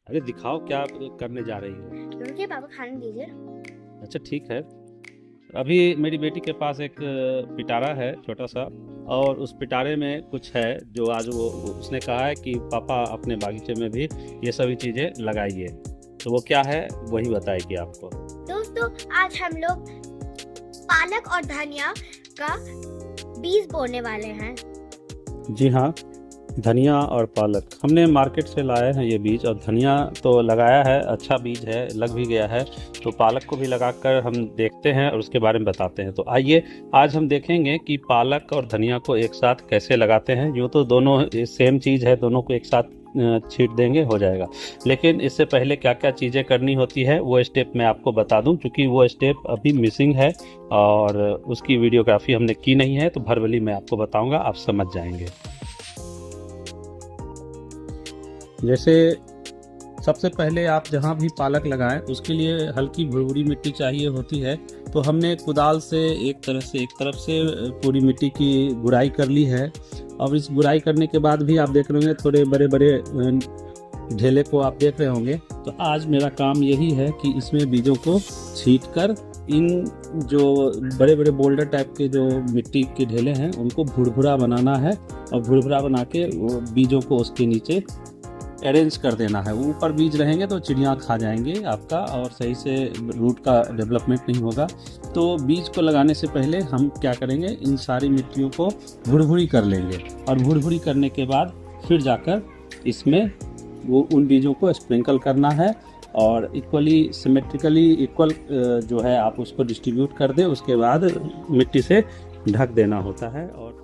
अरे दिखाओ क्या करने जा रही हो। रुकिए पापा, खाने दीजिए। अच्छा ठीक है। अभी मेरी बेटी के पास एक पिटारा है छोटा सा, और उस पिटारे में कुछ है जो आज वो उसने कहा है कि पापा अपने बागीचे में भी ये सभी चीज़ें लगाइए। तो वो क्या है वही बताएगी आपको। दोस्तों, आज हम लोग पालक और धनिया का बीज बोने वाले हैं। जी हाँ, धनिया और पालक हमने मार्केट से लाए हैं ये बीज, और धनिया तो लगाया है, अच्छा बीज है, लग भी गया है। तो पालक को भी लगाकर हम देखते हैं और उसके बारे में बताते हैं। तो आइए आज हम देखेंगे कि पालक और धनिया को एक साथ कैसे लगाते हैं। यूँ तो दोनों सेम चीज़ है, दोनों को एक साथ छींट देंगे हो जाएगा, लेकिन इससे पहले क्या क्या चीज़ें करनी होती है वो स्टेप मैं आपको बता दूं, क्योंकि वो स्टेप अभी मिसिंग है और उसकी वीडियोग्राफी हमने की नहीं है। तो भरवली मैं आपको बताऊंगा, आप समझ जाएंगे। जैसे सबसे पहले आप जहाँ भी पालक लगाएं उसके लिए हल्की भुरभुरी मिट्टी चाहिए होती है। तो हमने कुदाल से एक तरफ से पूरी मिट्टी की गुड़ाई कर ली है। अब इस गुड़ाई करने के बाद भी आप देख रहे होंगे थोड़े बड़े बड़े ढेले को आप देख रहे होंगे। तो आज मेरा काम यही है कि इसमें बीजों को छींट कर इन जो बड़े बड़े बोल्डर टाइप के जो मिट्टी के ढेले हैं उनको भुरभुरा बनाना है, और भुरभुरा बना के वो बीजों को उसके नीचे अरेंज कर देना है। ऊपर बीज रहेंगे तो चिड़िया खा जाएंगे आपका, और सही से रूट का डेवलपमेंट नहीं होगा। तो बीज को लगाने से पहले हम क्या करेंगे, इन सारी मिट्टियों को भुरभुरी कर लेंगे, और भुरभुरी करने के बाद फिर जाकर इसमें वो उन बीजों को स्प्रिंकल करना है, और इक्वली सिमेट्रिकली इक्वल जो है आप उसको डिस्ट्रीब्यूट कर दें। उसके बाद मिट्टी से ढक देना होता है। और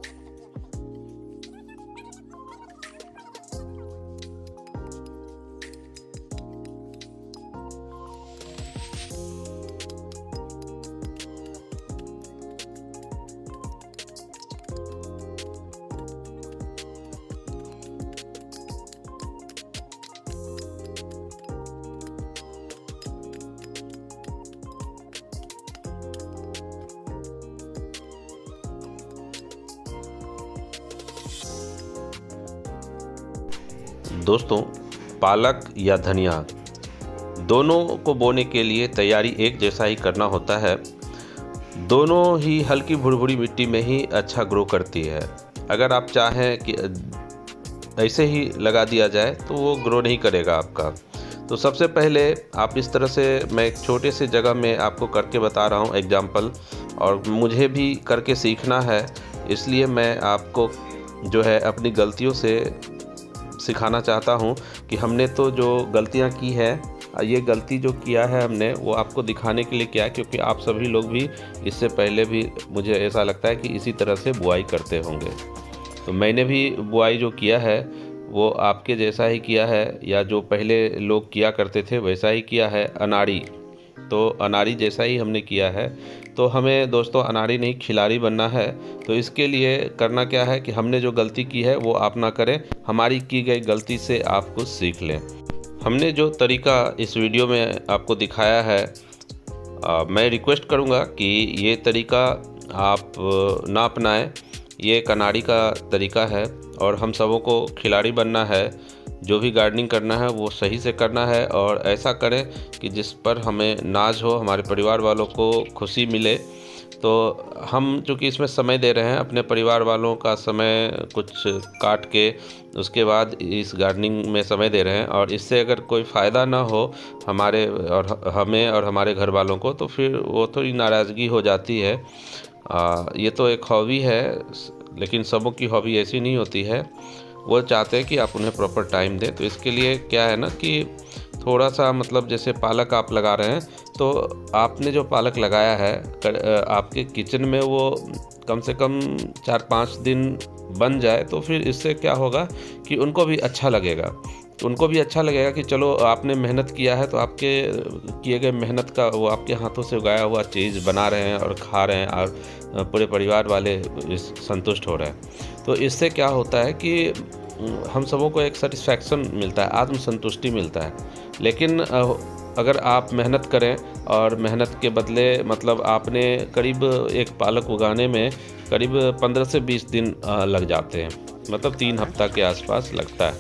दोस्तों, पालक या धनिया दोनों को बोने के लिए तैयारी एक जैसा ही करना होता है। दोनों ही हल्की भुरभुरी मिट्टी में ही अच्छा ग्रो करती है। अगर आप चाहें कि ऐसे ही लगा दिया जाए तो वो ग्रो नहीं करेगा आपका। तो सबसे पहले आप इस तरह से, मैं एक छोटे से जगह में आपको करके बता रहा हूँ एग्जाम्पल, और मुझे भी करके सीखना है, इसलिए मैं आपको जो है अपनी गलतियों से सिखाना चाहता हूँ कि हमने तो जो गलतियाँ की है, ये गलती जो किया है हमने वो आपको दिखाने के लिए किया है, क्योंकि आप सभी लोग भी इससे पहले भी मुझे ऐसा लगता है कि इसी तरह से बुआई करते होंगे। तो मैंने भी बुआई जो किया है वो आपके जैसा ही किया है, या जो पहले लोग किया करते थे वैसा ही किया है। अनाड़ी, तो अनाड़ी जैसा ही हमने किया है। तो हमें दोस्तों अनाड़ी नहीं खिलाड़ी बनना है। तो इसके लिए करना क्या है कि हमने जो गलती की है वो आप ना करें, हमारी की गई गलती से आप कुछ सीख लें। हमने जो तरीका इस वीडियो में आपको दिखाया है, मैं रिक्वेस्ट करूंगा कि ये तरीका आप ना अपनाएं। ये एक अनाड़ी का तरीका है, और हम सबों को खिलाड़ी बनना है। जो भी गार्डनिंग करना है वो सही से करना है, और ऐसा करें कि जिस पर हमें नाज हो, हमारे परिवार वालों को खुशी मिले। तो हम चूँकि इसमें समय दे रहे हैं, अपने परिवार वालों का समय कुछ काट के उसके बाद इस गार्डनिंग में समय दे रहे हैं, और इससे अगर कोई फ़ायदा ना हो हमारे और हमें और हमारे घर वालों को, तो फिर वो थोड़ी नाराज़गी हो जाती है। ये तो एक हॉबी है, लेकिन सबों की हॉबी ऐसी नहीं होती है। वो चाहते हैं कि आप उन्हें प्रॉपर टाइम दें। तो इसके लिए क्या है ना कि थोड़ा सा, मतलब जैसे पालक आप लगा रहे हैं, तो आपने जो पालक लगाया है आपके किचन में वो कम से कम 4-5 दिन बन जाए, तो फिर इससे क्या होगा कि उनको भी अच्छा लगेगा। उनको भी अच्छा लगेगा कि चलो आपने मेहनत किया है, तो आपके किए गए मेहनत का वो आपके हाथों से उगाया हुआ चीज़ बना रहे हैं और खा रहे हैं, और पूरे परिवार वाले संतुष्ट हो रहे हैं। तो इससे क्या होता है कि हम सबों को एक सेटिस्फैक्शन मिलता है, आत्मसंतुष्टि मिलता है। लेकिन अगर आप मेहनत करें, और मेहनत के बदले मतलब आपने करीब एक पालक उगाने में करीब 15 से 20 दिन लग जाते हैं, मतलब 3 हफ्ता के आसपास लगता है,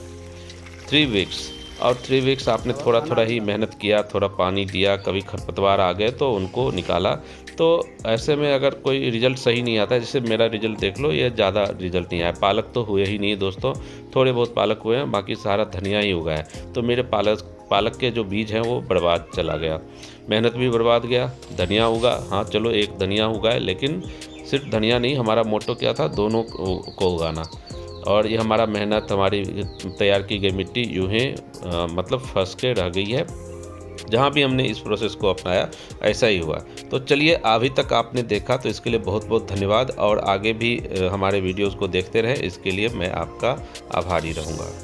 3 वीक्स। और 3 वीक्स आपने थोड़ा थोड़ा ही मेहनत किया, थोड़ा पानी दिया, कभी खरपतवार आ गए तो उनको निकाला। तो ऐसे में अगर कोई रिज़ल्ट सही नहीं आता, जैसे मेरा रिज़ल्ट देख लो, ये ज़्यादा रिज़ल्ट नहीं आया। पालक तो हुए ही नहीं दोस्तों, थोड़े बहुत पालक हुए हैं, बाकी सारा धनिया ही उगा है। तो मेरे पालक के जो बीज हैं वो बर्बाद चला गया, मेहनत भी बर्बाद गया। धनिया उगा, हाँ चलो एक धनिया उगा है, लेकिन सिर्फ धनिया नहीं, हमारा मोटो क्या था, दोनों को उगाना। और ये हमारा मेहनत, हमारी तैयार की गई मिट्टी यूँ ही मतलब फंस के रह गई है। जहाँ भी हमने इस प्रोसेस को अपनाया ऐसा ही हुआ। तो चलिए, अभी तक आपने देखा तो इसके लिए बहुत बहुत धन्यवाद, और आगे भी हमारे वीडियोज़ को देखते रहें, इसके लिए मैं आपका आभारी रहूँगा।